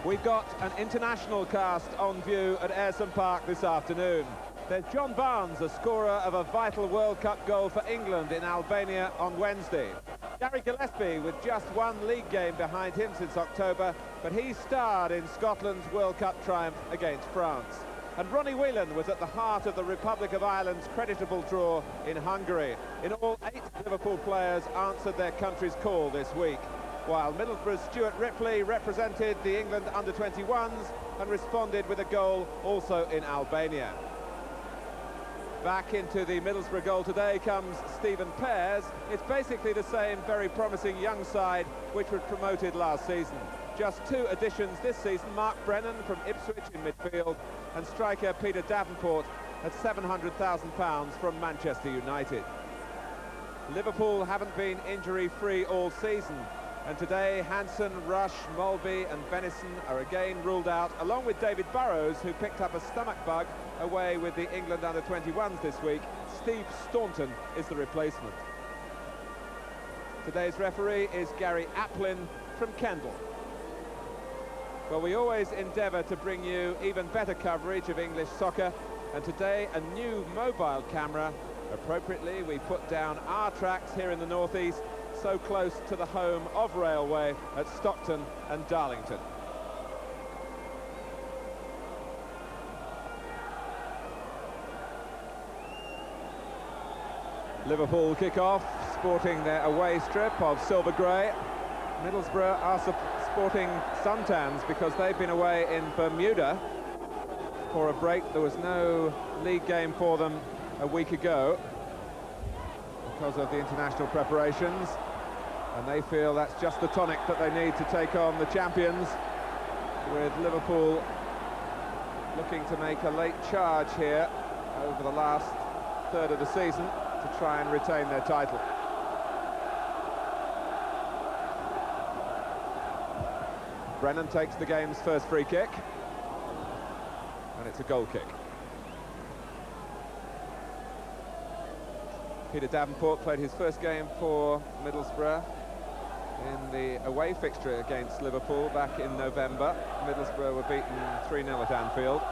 We've got an international cast on view at Ayresome Park this afternoon. There's John Barnes, a scorer of a vital World Cup goal for England in Albania on Wednesday. Gary Gillespie with just one league game behind him since October, but he starred in Scotland's World Cup triumph against France. And Ronnie Whelan was at the heart of the Republic of Ireland's creditable draw in Hungary. In all, 8 Liverpool players answered their country's call this week, while Middlesbrough's Stuart Ripley represented the England under-21s and responded with a goal also in Albania. Back into the Middlesbrough goal today comes Stephen Pears. It's basically the same very promising young side which was promoted last season. Just 2 additions this season, Mark Brennan from Ipswich in midfield and striker Peter Davenport at £700,000 from Manchester United. Liverpool haven't been injury-free all season, and today Hansen, Rush, Mowbray and Venison are again ruled out, along with David Burrows, who picked up a stomach bug away with the England under-21s this week. Steve Staunton is the replacement. Today's referee is Gary Ablett from Kendal. Well, we always endeavour to bring you even better coverage of English soccer, and today a new mobile camera. Appropriately, we put down our tracks here in the northeast, so close to the home of railway at Stockton and Darlington. Liverpool kick off, sporting their away strip of silver grey. Middlesbrough are sporting suntans because they've been away in Bermuda for a break. There was no league game for them a week ago because of the international preparations, and they feel that's just the tonic that they need to take on the champions, with Liverpool looking to make a late charge here over the last third of the season to try and retain their title. Brennan takes the game's first free kick, and it's a goal kick. Peter Davenport played his first game for Middlesbrough in the away fixture against Liverpool back in November. Middlesbrough were beaten 3-0 at Anfield.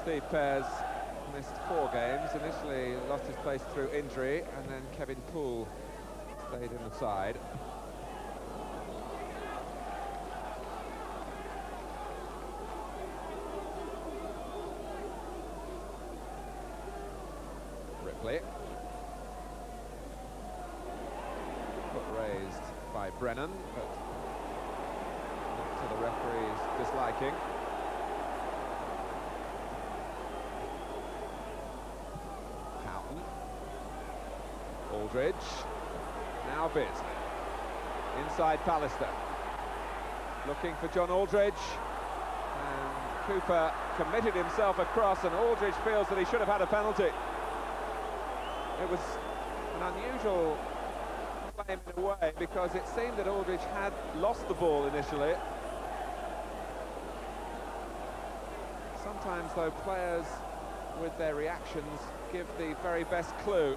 Steve Pears missed 4 games. Initially lost his place through injury, and then Kevin Poole stayed in the side. Ripley. Foot raised by Brennan, but not to the referee's disliking. Aldridge, now Beardsley, inside Pallister, looking for John Aldridge, and Cooper committed himself across, and Aldridge feels that he should have had a penalty. It was an unusual claim in a way, because it seemed that Aldridge had lost the ball initially. Sometimes, though, players with their reactions give the very best clue.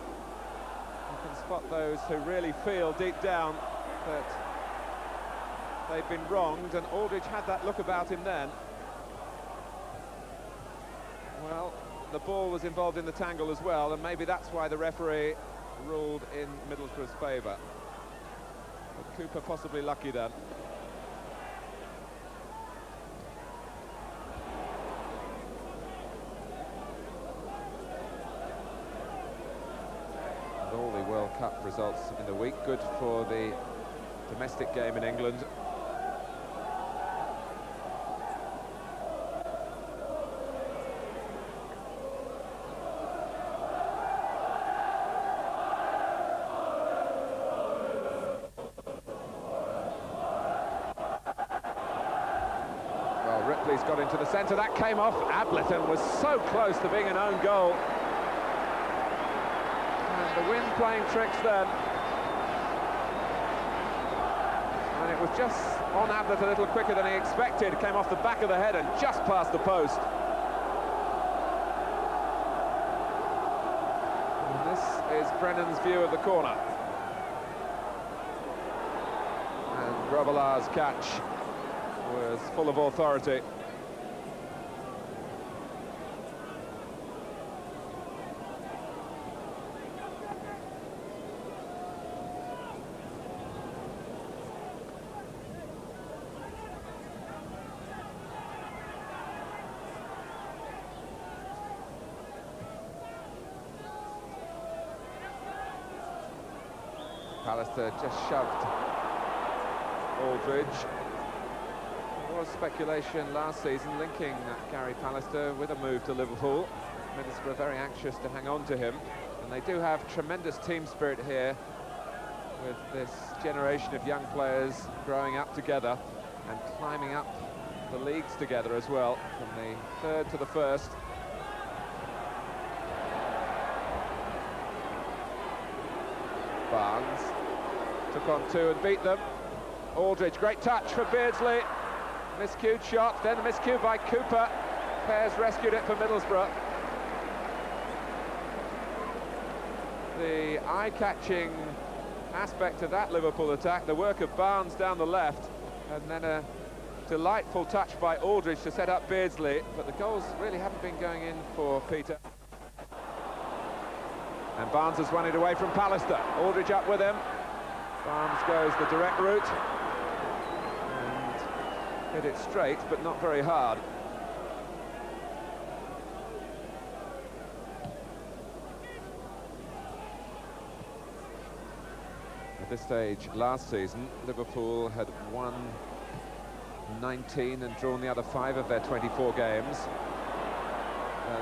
You can spot those who really feel deep down that they've been wronged, and Aldridge had that look about him then. Well, the ball was involved in the tangle as well, and maybe that's why the referee ruled in Middlesbrough's favour. But Cooper possibly lucky then. All the World Cup results in the week, good for the domestic game in England. Well, Ripley's got into the centre, that came off Ablett and was so close to being an own goal. The wind playing tricks then, and it was just on Ablett a little quicker than he expected. Came off the back of the head and just past the post. And this is Brennan's view of the corner. And Grobbelaar's catch was full of authority. Pallister just shoved Aldridge. There was speculation last season linking Gary Pallister with a move to Liverpool. Middlesbrough very anxious to hang on to him, and they do have tremendous team spirit here with this generation of young players growing up together and climbing up the leagues together as well, from the third to the first. Barnes took on two and beat them. Aldridge, great touch for Beardsley. Miscued shot, then a miscue by Cooper. Pears rescued it for Middlesbrough. The eye-catching aspect of that Liverpool attack, the work of Barnes down the left, and then a delightful touch by Aldridge to set up Beardsley, but the goals really haven't been going in for Peter. And Barnes has won it away from Pallister. Aldridge up with him. Barnes goes the direct route and hit it straight, but not very hard. At this stage last season, Liverpool had won 19 and drawn the other 5 of their 24 games.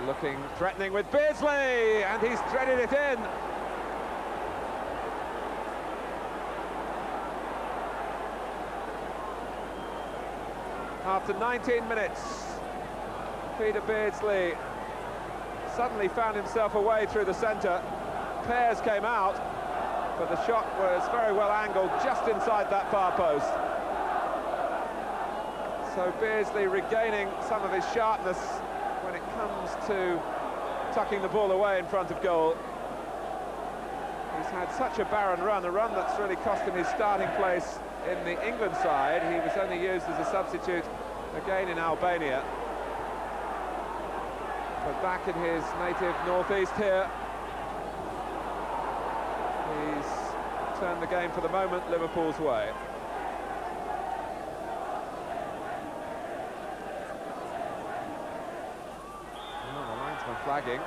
Looking threatening with Beardsley, and he's threaded it in. After 19 minutes, Peter Beardsley suddenly found himself away through the centre. Pears came out, but the shot was very well angled just inside that far post. So Beardsley regaining some of his sharpness when it comes to tucking the ball away in front of goal. He's had such a barren run, a run that's really cost him his starting place in the England side. He was only used as a substitute again in Albania. But back in his native northeast here, he's turned the game for the moment Liverpool's way. Flagging,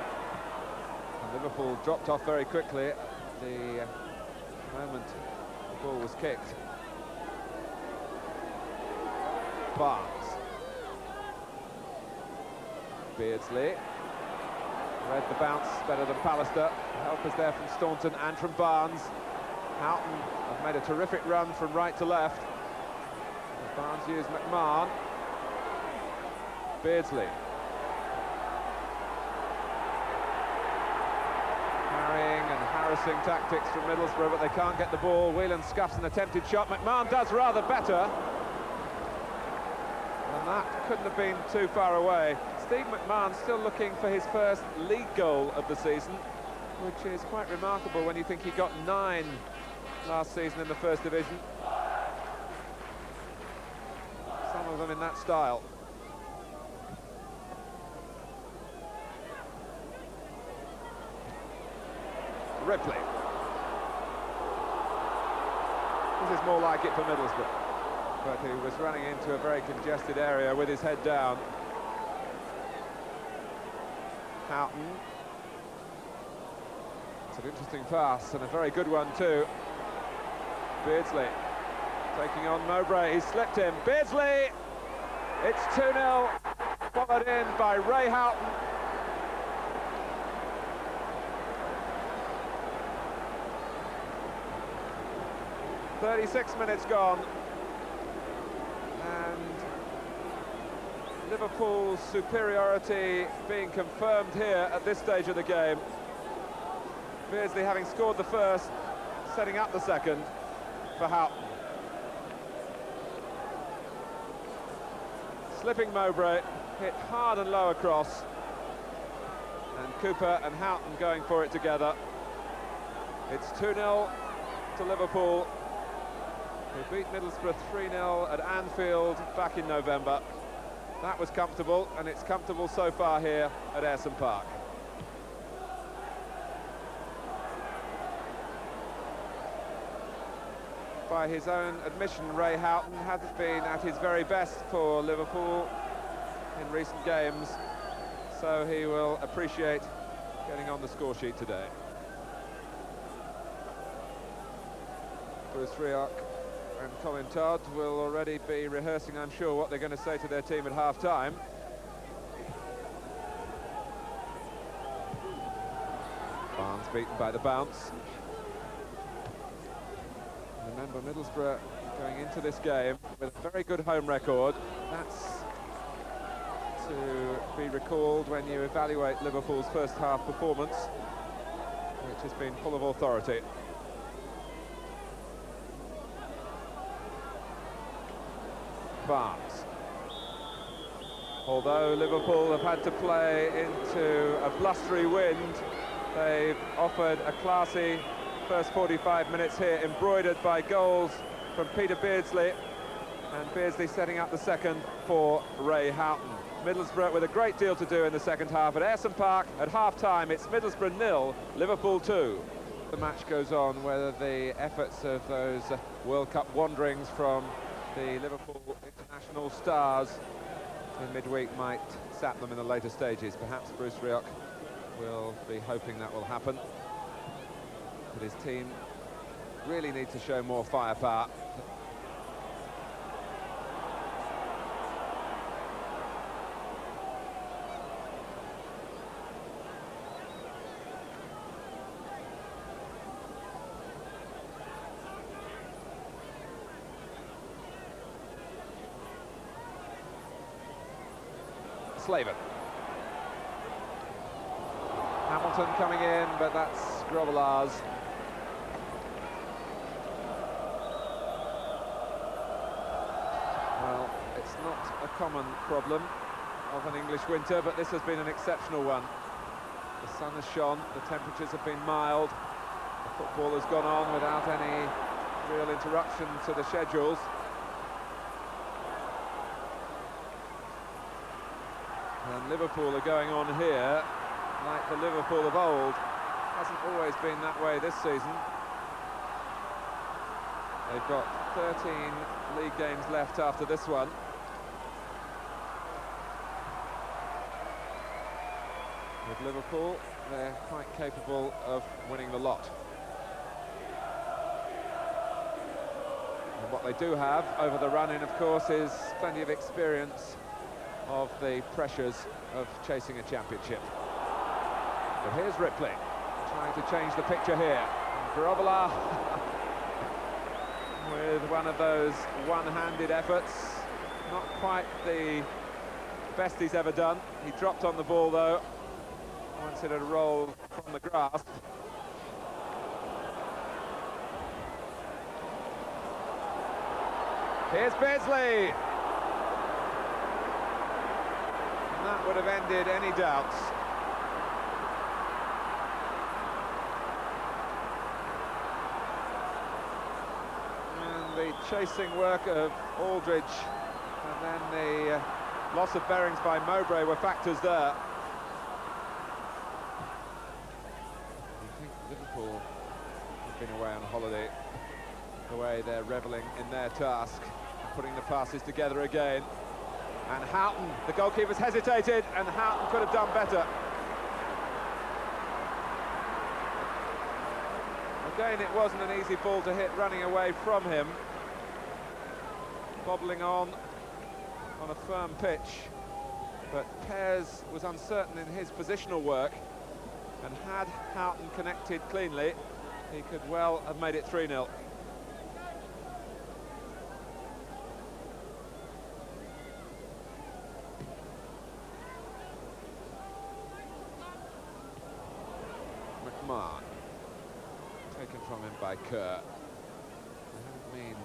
and Liverpool dropped off very quickly at the moment the ball was kicked. Barnes. Beardsley read the bounce better than Pallister. Help is there from Staunton and from Barnes. Houghton have made a terrific run from right to left. Barnes used McMahon. Beardsley. Harassing tactics from Middlesbrough, but they can't get the ball. Whelan scuffs an attempted shot. McMahon does rather better, and that couldn't have been too far away. Steve McMahon still looking for his first league goal of the season, which is quite remarkable when you think he got 9 last season in the First Division. Some of them in that style. Ripley. This is more like it for Middlesbrough, but he was running into a very congested area with his head down. Houghton. It's an interesting pass, and a very good one too. Beardsley taking on Mowbray. He slipped him. Beardsley! It's 2-0, followed in by Ray Houghton. "36 minutes gone, and Liverpool's superiority being confirmed here at this stage of the game. Beardsley having scored the first, setting up the second for Houghton. Slipping Mowbray, hit hard and low across. And Cooper and Houghton going for it together. It's 2-0 to Liverpool, who beat Middlesbrough 3-0 at Anfield back in November. That was comfortable, and it's comfortable so far here at Ayresome Park. By his own admission, Ray Houghton hasn't been at his very best for Liverpool in recent games, so he will appreciate getting on the score sheet today. Bruce Rioch and Colin Todd will already be rehearsing, I'm sure, what they're going to say to their team at half-time. Barnes beaten by the bounce. Remember, Middlesbrough going into this game with a very good home record. That's to be recalled when you evaluate Liverpool's first half performance, which has been full of authority. Barnes. Although Liverpool have had to play into a blustery wind, they've offered a classy first 45 minutes here, embroidered by goals from Peter Beardsley, and Beardsley setting up the second for Ray Houghton. Middlesbrough with a great deal to do in the second half at Ayresome Park. At half-time, it's Middlesbrough 0, Liverpool 2. The match goes on, whether the efforts of those World Cup wanderings from the Liverpool international stars in midweek might sap them in the later stages. Perhaps Bruce Rioch will be hoping that will happen. But his team really needs to show more firepower. Slaven. Hamilton coming in, but that's Grobbelaar's. Well, it's not a common problem of an English winter, but this has been an exceptional one. The sun has shone, the temperatures have been mild, the football has gone on without any real interruption to the schedules. And Liverpool are going on here like the Liverpool of old. Hasn't always been that way this season. They've got 13 league games left after this one. With Liverpool, they're quite capable of winning the lot. And what they do have over the run-in, of course, is plenty of experience of the pressures of chasing a championship. But here's Ripley, trying to change the picture here. Grobbelaar with one of those one-handed efforts. Not quite the best he's ever done. He dropped on the ball, though, once it had rolled from the grass. Here's Beardsley. And that would have ended any doubts. And the chasing work of Aldridge and then the loss of bearings by Mowbray were factors there. You think Liverpool have been away on holiday, the way they're revelling in their task, putting the passes together again. And Houghton, the goalkeeper's hesitated, and Houghton could have done better. Again, it wasn't an easy ball to hit running away from him. Bobbling on a firm pitch. But Pears was uncertain in his positional work, and had Houghton connected cleanly, he could well have made it 3-0. McMahon, taken from him by Kerr. There haven't been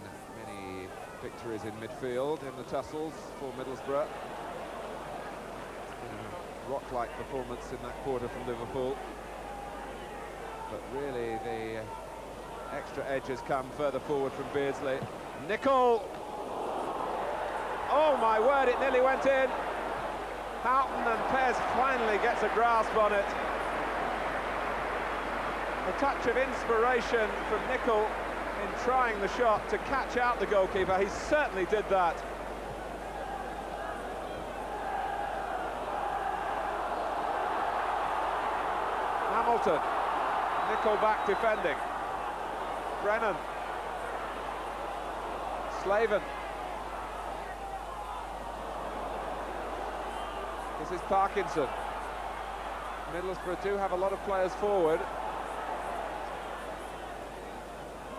many Victories in midfield in the tussles for Middlesbrough. Rock-like performance in that quarter from Liverpool. But really the extra edges come further forward from Beardsley. Nicol! Oh my word, it nearly went in. Houghton, and Pears finally gets a grasp on it. A touch of inspiration from Nicol in trying the shot to catch out the goalkeeper. He certainly did that. Hamilton. Nicol back defending. Brennan. Slaven. This is Parkinson. Middlesbrough do have a lot of players forward.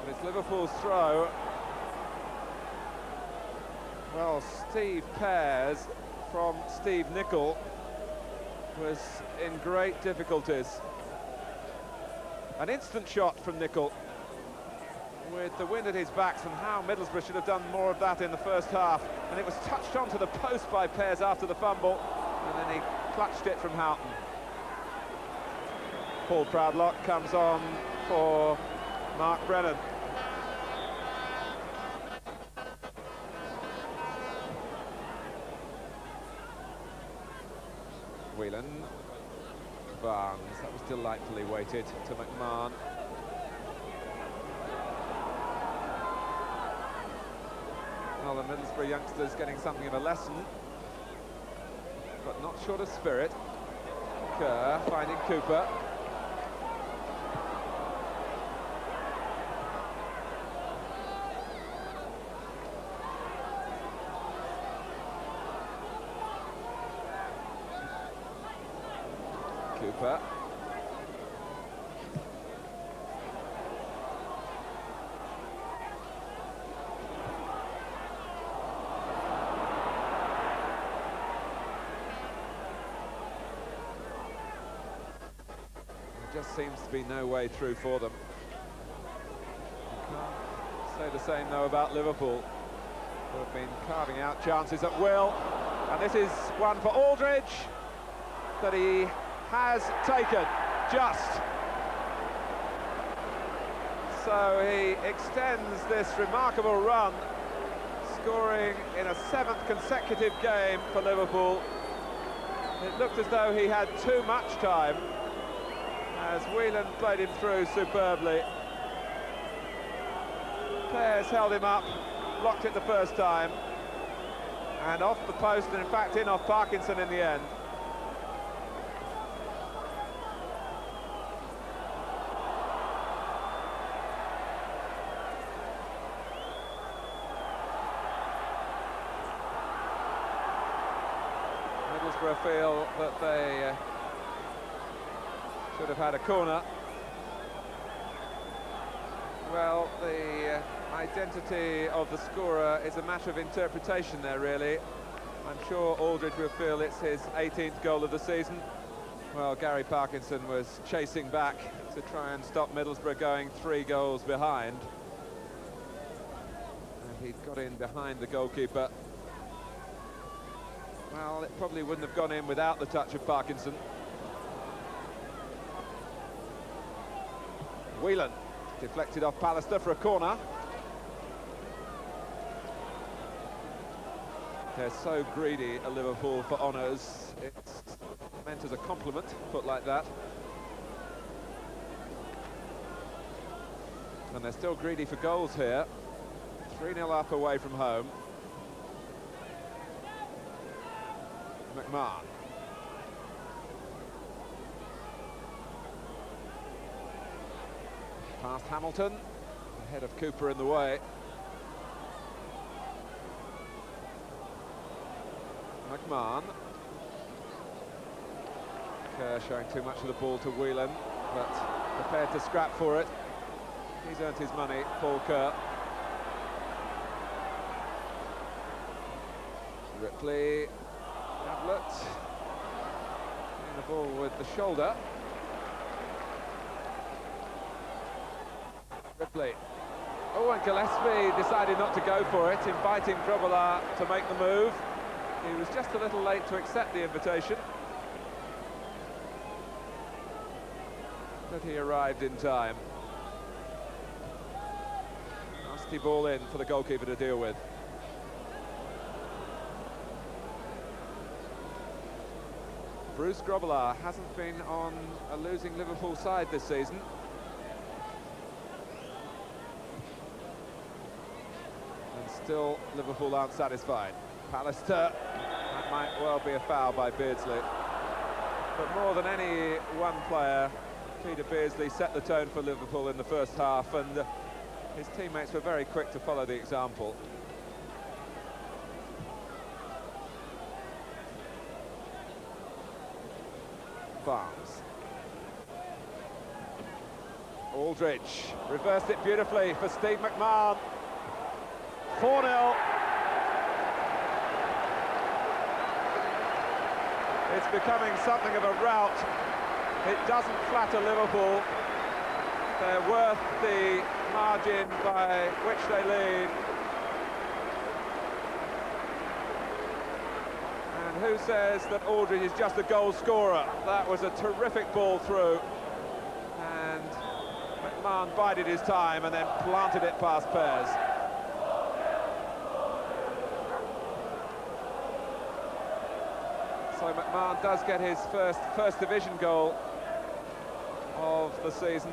But it's Liverpool's throw. Well, Steve Pears from Steve Nicol was in great difficulties. An instant shot from Nicol with the wind at his back. Somehow Middlesbrough should have done more of that in the first half, and it was touched onto the post by Pears after the fumble, and then he clutched it from Houghton. Paul Proudlock comes on for Mark Brennan. Whelan. Barnes, that was delightfully weighted to McMahon. Well, the Middlesbrough youngsters getting something of a lesson, but not short of spirit. Kerr finding Cooper. Cooper. There just seems to be no way through for them. You can't say the same though about Liverpool, who have been carving out chances at will. And this is one for Aldridge that he has taken, just. So he extends this remarkable run, scoring in a 7th consecutive game for Liverpool. It looked as though he had too much time, as Whelan played him through superbly. Pears held him up, blocked it the first time, and off the post, and in fact in off Parkinson in the end. Middlesbrough feel that they should have had a corner. Well, the identity of the scorer is a matter of interpretation there, really. I'm sure Aldridge will feel it's his 18th goal of the season. Well, Gary Parkinson was chasing back to try and stop Middlesbrough going 3 goals behind. And he'd got in behind the goalkeeper. Well, it probably wouldn't have gone in without the touch of Parkinson. Whelan deflected off Pallister for a corner. They're so greedy at Liverpool for honours. It's meant as a compliment, put like that. And they're still greedy for goals here. 3-0 up away from home. McMahon. Past Hamilton, ahead of Cooper in the way. McMahon. Kerr showing too much of the ball to Whelan, but prepared to scrap for it. He's earned his money, Paul Kerr. Ripley. Ablett. And the ball with the shoulder. Ripley. Oh, and Gillespie decided not to go for it, inviting Grobbelaar to make the move. He was just a little late to accept the invitation, but he arrived in time. Nasty ball in for the goalkeeper to deal with. Bruce Grobbelaar hasn't been on a losing Liverpool side this season. And still Liverpool aren't satisfied. Pallister, that might well be a foul by Beardsley. But more than any one player, Peter Beardsley set the tone for Liverpool in the first half, and his teammates were very quick to follow the example. Barnes. Aldridge reversed it beautifully for Steve McMahon. 4-0. It's becoming something of a rout. It doesn't flatter Liverpool. They're worth the margin by which they lead. And who says that Aldridge is just a goal scorer? That was a terrific ball through. And McMahon bided his time and then planted it past Pears. So McMahon does get his first division goal of the season.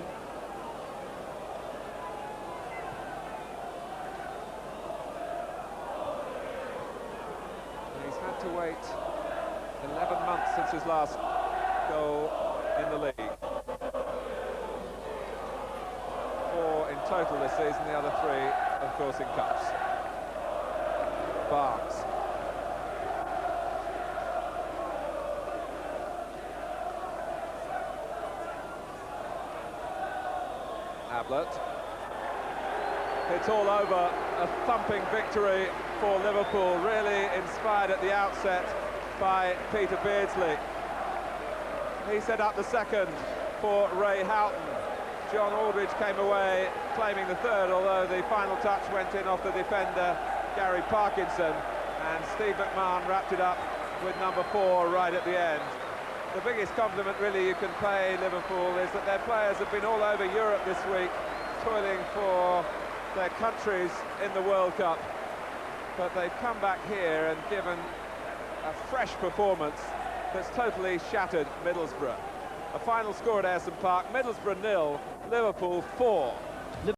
He's had to wait 11 months since his last goal in the league. 4 in total this season, the other 3, of course, in cups. Barnes. Ablett. It's all over. A thumping victory for Liverpool, really inspired at the outset by Peter Beardsley. He set up the second for Ray Houghton. John Aldridge came away claiming the third, although the final touch went in off the defender Gary Parkinson, and Steve McMahon wrapped it up with number 4 right at the end. The biggest compliment really you can pay Liverpool is that their players have been all over Europe this week, toiling for their countries in the World Cup, but they've come back here and given a fresh performance that's totally shattered Middlesbrough. A final score at Ayresome Park: Middlesbrough 0, Liverpool 4.